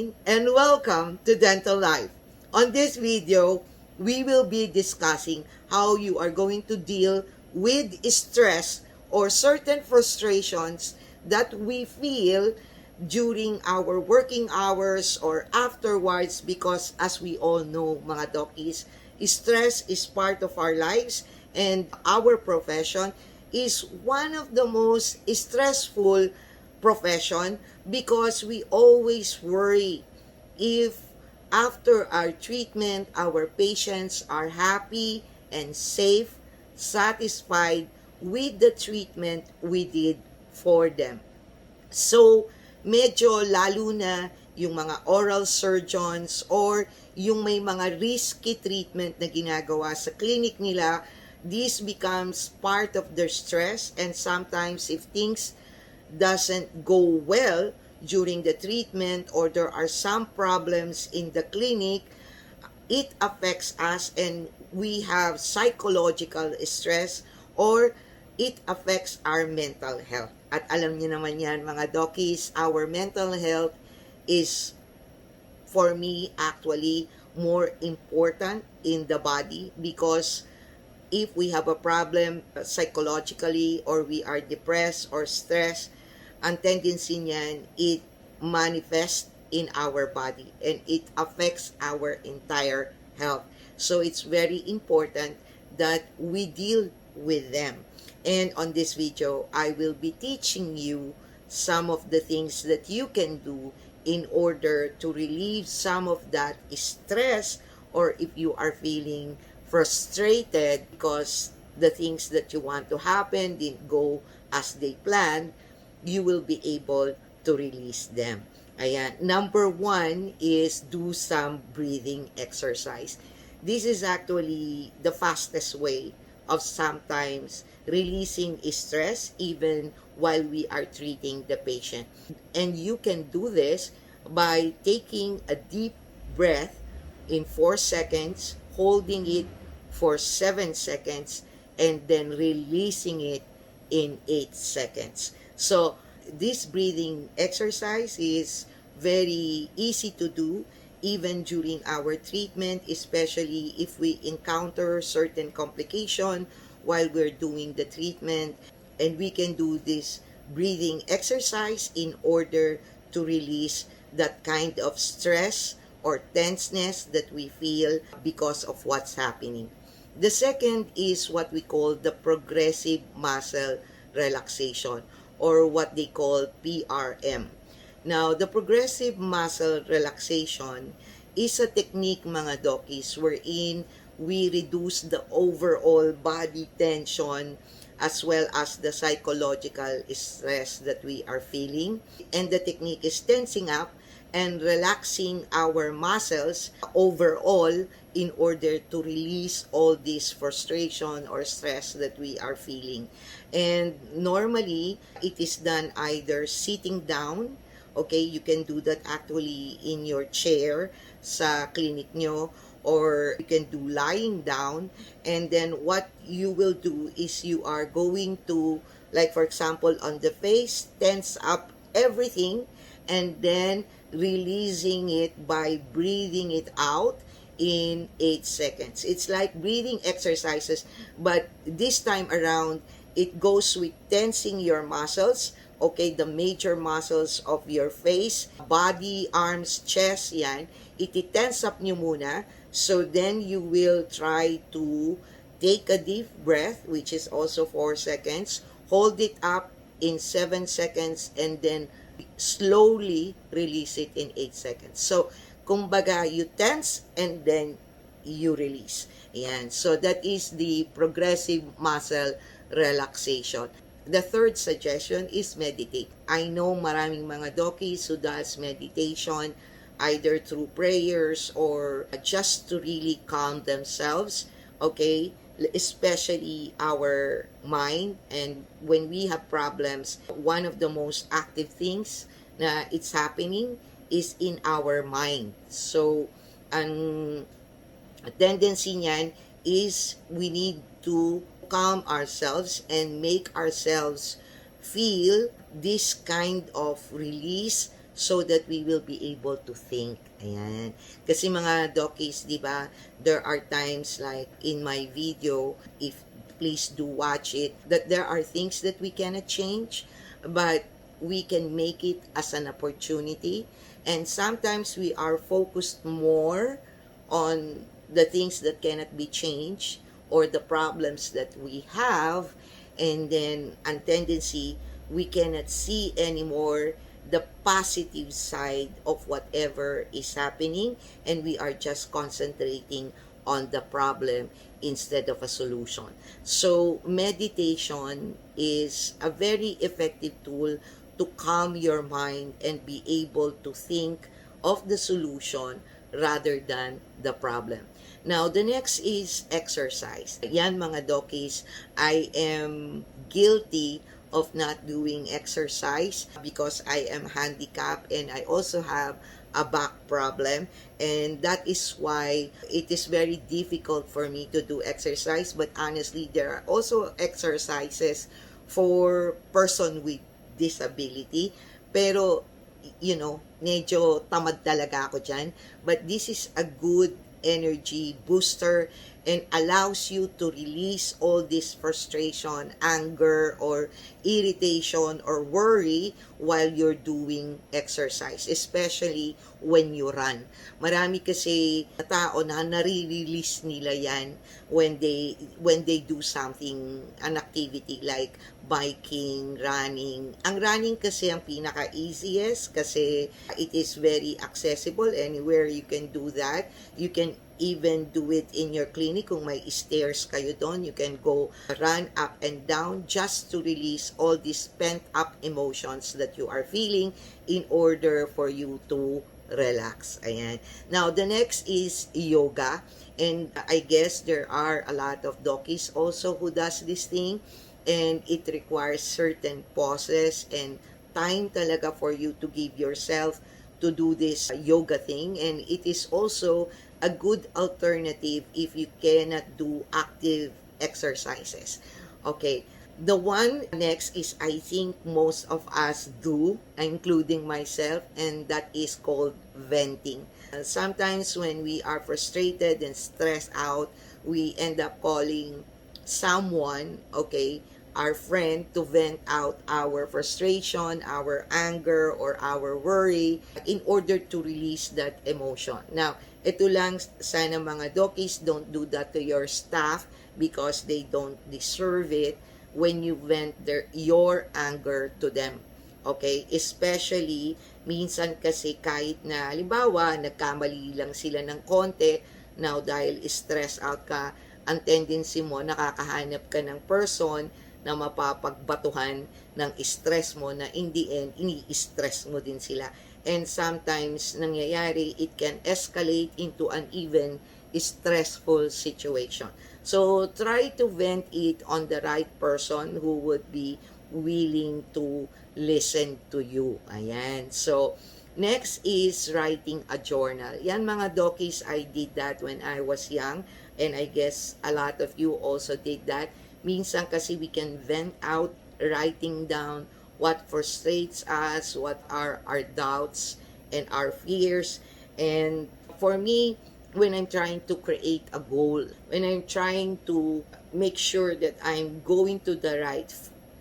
morning and welcome to Dental Life. On this video, we will be discussing how you are going to deal with stress or certain frustrations that we feel during our working hours or afterwards, because as we all know, mga dokis, stress is part of our lives, and our profession is one of the most stressful profession because we always worry if after our treatment our patients are happy and safe, satisfied with the treatment we did for them. So, medyo lalo na yung mga oral surgeons or yung may mga risky treatment na ginagawa sa clinic nila, this becomes part of their stress, and sometimes if things doesn't go well during the treatment or there are some problems in the clinic, it affects us and we have psychological stress or it affects our mental health. At alam niyo naman yan mga dokis, our mental health is, for me, actually more important in the body, because if we have a problem psychologically or we are depressed or stressed, ang tendency niyan, it manifests in our body and it affects our entire health. So it's very important that we deal with them. And on this video, I will be teaching you some of the things that you can do in order to relieve some of that stress, or if you are feeling frustrated because the things that you want to happen didn't go as they planned, you will be able to release them. Ayan. Number one is do some breathing exercise. This is actually the fastest way of sometimes releasing stress even while we are treating the patient. And you can do this by taking a deep breath in 4 seconds, holding it for 7 seconds, and then releasing it in 8 seconds. So, this breathing exercise is very easy to do even during our treatment, especially if we encounter certain complication while we're doing the treatment. And we can do this breathing exercise in order to release that kind of stress or tenseness that we feel because of what's happening. The second is what we call the progressive muscle relaxation, or what they call PRM. Now, the progressive muscle relaxation is a technique, mga dokis, wherein we reduce the overall body tension as well as the psychological stress that we are feeling. And the technique is tensing up and relaxing our muscles overall in order to release all this frustration or stress that we are feeling. And normally, it is done either sitting down, okay, you can do that actually in your chair sa clinic nyo, or you can do lying down. And then what you will do is you are going to, like for example on the face, tense up everything and then releasing it by breathing it out in 8 seconds. It's like breathing exercises, but this time around, it goes with tensing your muscles, okay, the major muscles of your face, body, arms, chest, yan. Iti-tense up nyo muna. So then you will try to take a deep breath, which is also 4 seconds, hold it up in 7 seconds, and then slowly release it in 8 seconds. So, kumbaga, you tense and then you release. Ayan. So, that is the progressive muscle relaxation. The third suggestion is meditate. I know maraming mga dokis who does meditation either through prayers or just to really calm themselves, okay? Especially our mind. And when we have problems, one of the most active things na it's happening is in our mind. So, ang tendency niyan is we need to calm ourselves and make ourselves feel this kind of release so that we will be able to think. Ayan. Kasi mga Dokis, di ba, there are times like in my video, if please do watch it, that there are things that we cannot change, but we can make it as an opportunity. And sometimes we are focused more on the things that cannot be changed or the problems that we have, and then a tendency we cannot see anymore the positive side of whatever is happening, and we are just concentrating on the problem instead of a solution. So meditation is a very effective tool to calm your mind and be able to think of the solution rather than the problem. Now, the next is exercise. Yan mga Dokis, I am guilty of not doing exercise because I am handicapped and I also have a back problem, and that is why it is very difficult for me to do exercise. But honestly, there are also exercises for person with disability, pero medyo tamad talaga ako dyan. But this is a good energy booster and allows you to release all this frustration, anger, or irritation or worry while you're doing exercise, especially when you run. Marami kasi tao na nare-release nila yan when they do something, an activity like biking, running. Ang running kasi ang pinaka-easiest kasi it is very accessible. Anywhere you can do that. You can even do it in your clinic. Kung may stairs kayo doon, you can go run up and down just to release all these pent-up emotions that you are feeling in order for you to relax. Ayan. Now, the next is yoga. And I guess there are a lot of Dokis also who does this thing. And it requires certain pauses and time talaga for you to give yourself to do this yoga thing. And it is also a good alternative if you cannot do active exercises. Okay, the one next is I think most of us do, including myself, and that is called venting. Sometimes when we are frustrated and stressed out, we end up calling someone, okay, our friend, to vent out our frustration, our anger, or our worry in order to release that emotion. Now, ito lang sana mga Dokis, don't do that to your staff because they don't deserve it when you vent your anger to them. Okay? Especially, minsan kasi kahit na, halimbawa, nagkamali lang sila ng konti, now dahil stress out ka, ang tendency mo, nakakahanap ka ng person na mapapagbatuhan ng stress mo na in the end, ini-stress mo din sila. And sometimes, nangyayari, it can escalate into an even stressful situation. So, try to vent it on the right person who would be willing to listen to you. Ayan. So, next is writing a journal. Yan mga Dokis, I did that when I was young. And I guess a lot of you also did that. Minsan kasi we can vent out writing down what frustrates us, what are our doubts and our fears. And for me, when I'm trying to create a goal, when I'm trying to make sure that I'm going to the right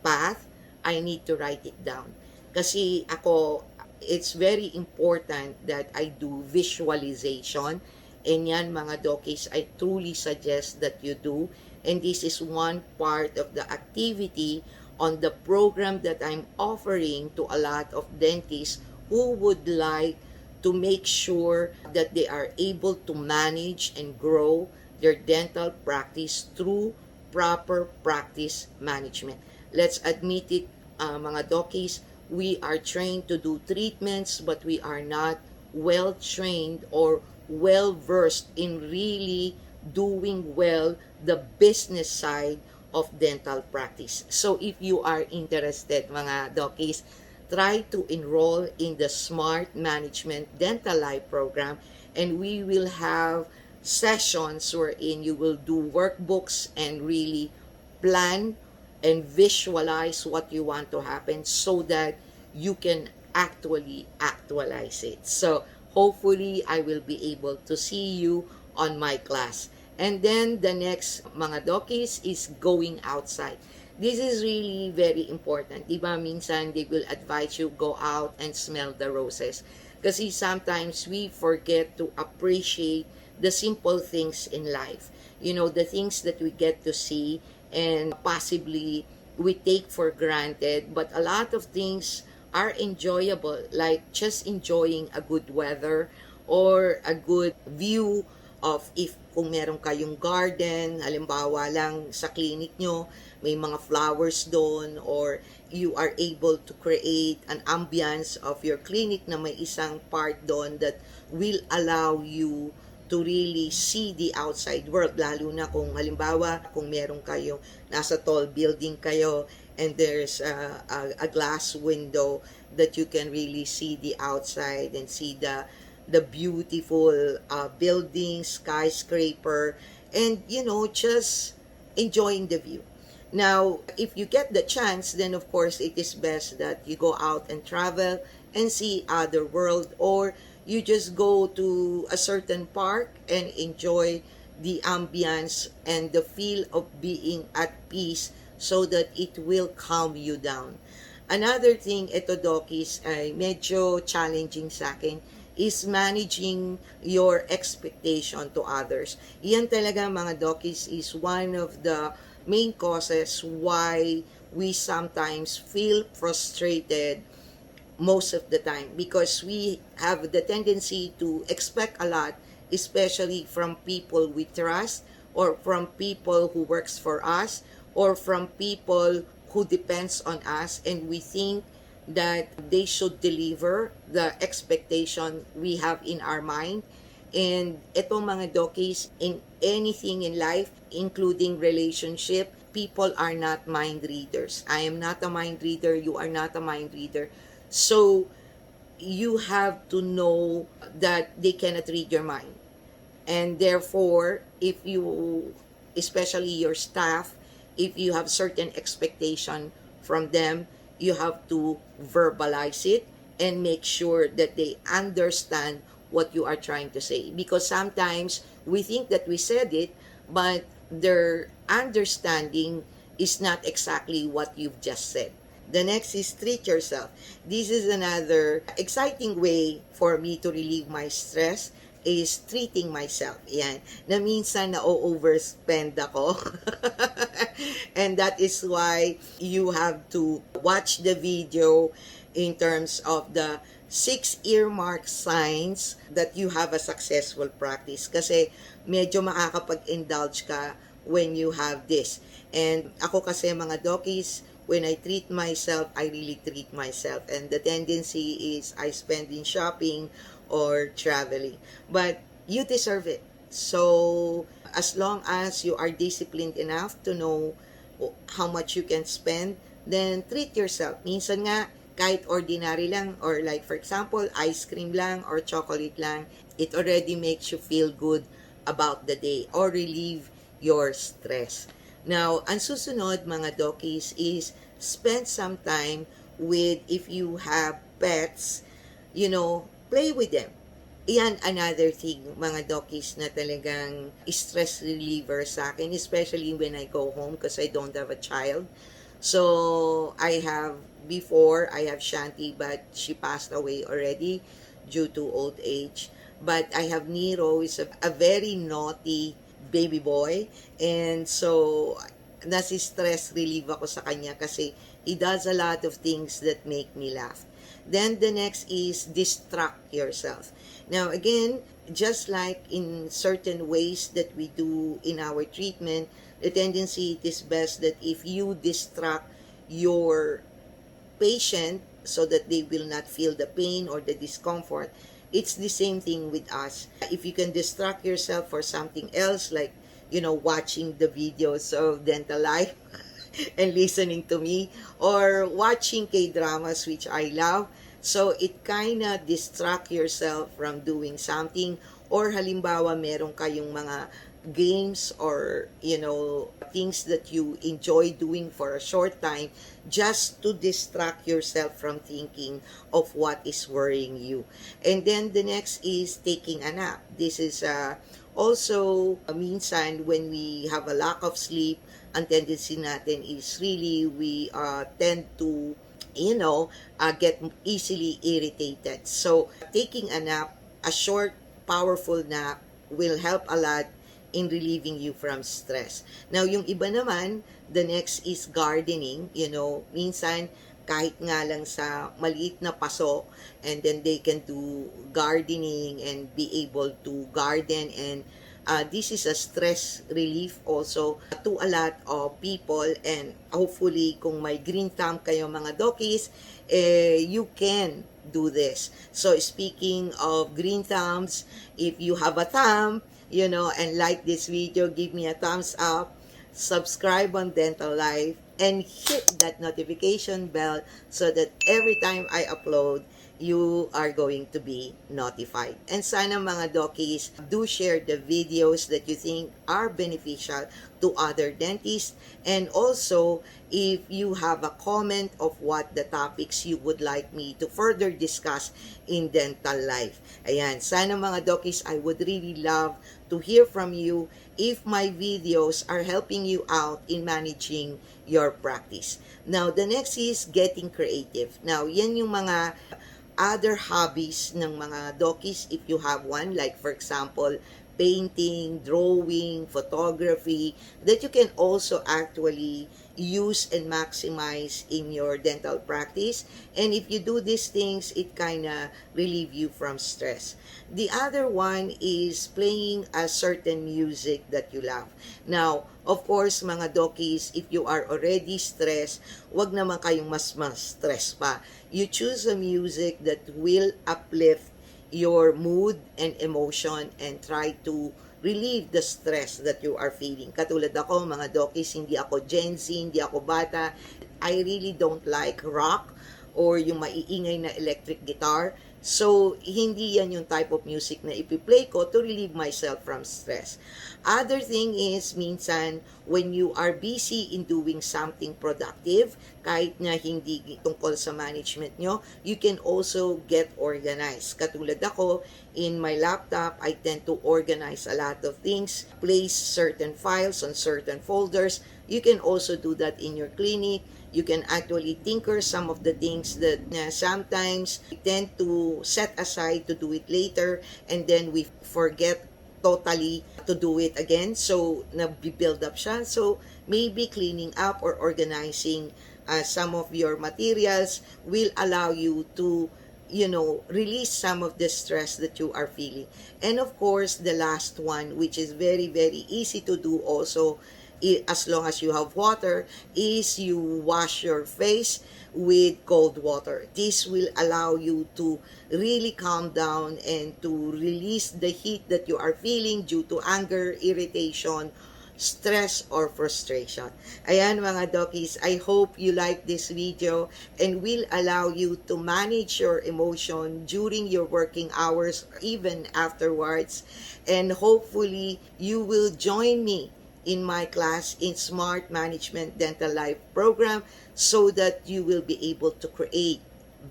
path, I need to write it down. Kasi ako, it's very important that I do visualization. And yan mga Dokis, I truly suggest that you do. And this is one part of the activity on the program that I'm offering to a lot of dentists who would like to make sure that they are able to manage and grow their dental practice through proper practice management. Let's admit it, mga Dokis, we are trained to do treatments, but we are not well trained or well versed in really doing well the business side of dental practice. So if you are interested mga Dokis, try to enroll in the Smart Management Dental Life program, and we will have sessions wherein you will do workbooks and really plan and visualize what you want to happen so that you can actually actualize it. So hopefully I will be able to see you on my class. And then the next mga dokis is going outside. This is really very important. Diba minsan they will advise you go out and smell the roses. Kasi sometimes we forget to appreciate the simple things in life. You know, the things that we get to see and possibly we take for granted, but a lot of things are enjoyable, like just enjoying a good weather or a good view of, if kung meron kayong garden, halimbawa lang sa clinic nyo, may mga flowers doon, or you are able to create an ambience of your clinic na may isang part doon that will allow you to really see the outside world, lalo na kung halimbawa kung meron kayong nasa tall building kayo and there's a glass window that you can really see the outside and see the beautiful building, skyscraper, and you know, just enjoying the view. Now, if you get the chance, then of course it is best that you go out and travel and see other world, or you just go to a certain park and enjoy the ambience and the feel of being at peace so that it will calm you down. Another thing, ito dokis, ay medyo challenging sa akin, is managing your expectation to others. Yan talaga mga dokis is one of the main causes why we sometimes feel frustrated most of the time, because we have the tendency to expect a lot, especially from people we trust, or from people who works for us, or from people who depends on us, and we think that they should deliver the expectation we have in our mind. And itong mga dokis, in anything in life, including relationship, people are not mind readers. I am not a mind reader, you are not a mind reader. So you have to know that they cannot read your mind. And therefore, if you, especially your staff, if you have certain expectation from them, you have to verbalize it and make sure that they understand what you are trying to say. Because sometimes we think that we said it, but their understanding is not exactly what you've just said. The next is treat yourself. This is another exciting way for me to relieve my stress, is treating myself. Yan. Na minsan na-overspend ako. And that is why you have to watch the video in terms of the 6 earmark signs that you have a successful practice. Kasi medyo makakapag-indulge ka when you have this. And ako kasi mga dokis, when I treat myself, I really treat myself. And the tendency is I spend in shopping or traveling. But you deserve it. So, as long as you are disciplined enough to know how much you can spend, then treat yourself. Minsan nga, kahit ordinary lang, or like for example, ice cream lang or chocolate lang, it already makes you feel good about the day or relieve your stress. Now, ang susunod mga dokis is spend some time with, if you have pets, you know, play with them. Iyan another thing mga dokis na talagang stress reliever sa akin, especially when I go home because I don't have a child. So, I have Shanti, but she passed away already due to old age. But I have Nero, is a very naughty baby boy, and so nasi-stress relieve ako sa kanya kasi he does a lot of things that make me laugh. Then the next is distract yourself. Now again, just like in certain ways that we do in our treatment, the tendency, it is best that if you distract your patient so that they will not feel the pain or the discomfort, it's the same thing with us. If you can distract yourself for something else, like, you know, watching the videos of Dental Life and listening to me, or watching K-dramas, which I love, so it kinda distract yourself from doing something. Or halimbawa, meron kayong mga games or things that you enjoy doing for a short time, just to distract yourself from thinking of what is worrying you. And then the next is taking a nap. This is also minsan when we have a lack of sleep, ang tendency natin is really we tend to get easily irritated. So taking a nap, a short powerful nap, will help a lot in relieving you from stress. Now, yung iba naman, the next is gardening. Minsan, kahit nga lang sa maliit na paso, and then they can do gardening and be able to garden, and this is a stress relief also to a lot of people. And hopefully, kung may green thumb kayo mga dokis, you can do this. So speaking of green thumbs, if you have a thumb, and like this video, give me a thumbs up, subscribe on Dental Life, and hit that notification bell so that every time I upload, you are going to be notified. And sana mga dokis, do share the videos that you think are beneficial to other dentists. And also, if you have a comment of what the topics you would like me to further discuss in Dental Life. Ayan, sana mga dokis, I would really love to hear from you if my videos are helping you out in managing your practice. Now, the next is getting creative. Now, yan yung mga other hobbies ng mga dokis if you have one, like for example, painting, drawing, photography, that you can also actually use and maximize in your dental practice. And if you do these things, it kind of relieve you from stress. The other one is playing a certain music that you love. Now, of course, mga dokis, if you are already stressed, wag naman kayong mas stress pa. You choose a music that will uplift your mood and emotion and try to relieve the stress that you are feeling. Katulad ako, mga dokis, hindi ako Gen Z, hindi ako bata. I really don't like rock or yung maiingay na electric guitar. So, hindi yan yung type of music na ipi-play ko to relieve myself from stress. Other thing is, minsan, when you are busy in doing something productive, kahit na hindi tungkol sa management nyo, you can also get organized. Katulad ako, in my laptop, I tend to organize a lot of things, place certain files on certain folders. You can also do that in your clinic. You can actually tinker some of the things that sometimes we tend to set aside to do it later, and then we forget totally to do it again. So, na-build up siya. So, maybe cleaning up or organizing some of your materials will allow you to release some of the stress that you are feeling. And of course, the last one, which is very, very easy to do also, as long as you have water, is you wash your face with cold water. This will allow you to really calm down and to release the heat that you are feeling due to anger, irritation, stress, or frustration. Ayan mga dokis, I hope you like this video and will allow you to manage your emotion during your working hours or even afterwards. And hopefully, you will join me in my class in Smart Management Dental Life program so that you will be able to create,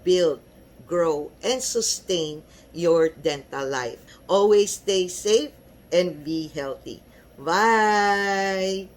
build, grow, and sustain your dental life. Always stay safe and be healthy. Bye!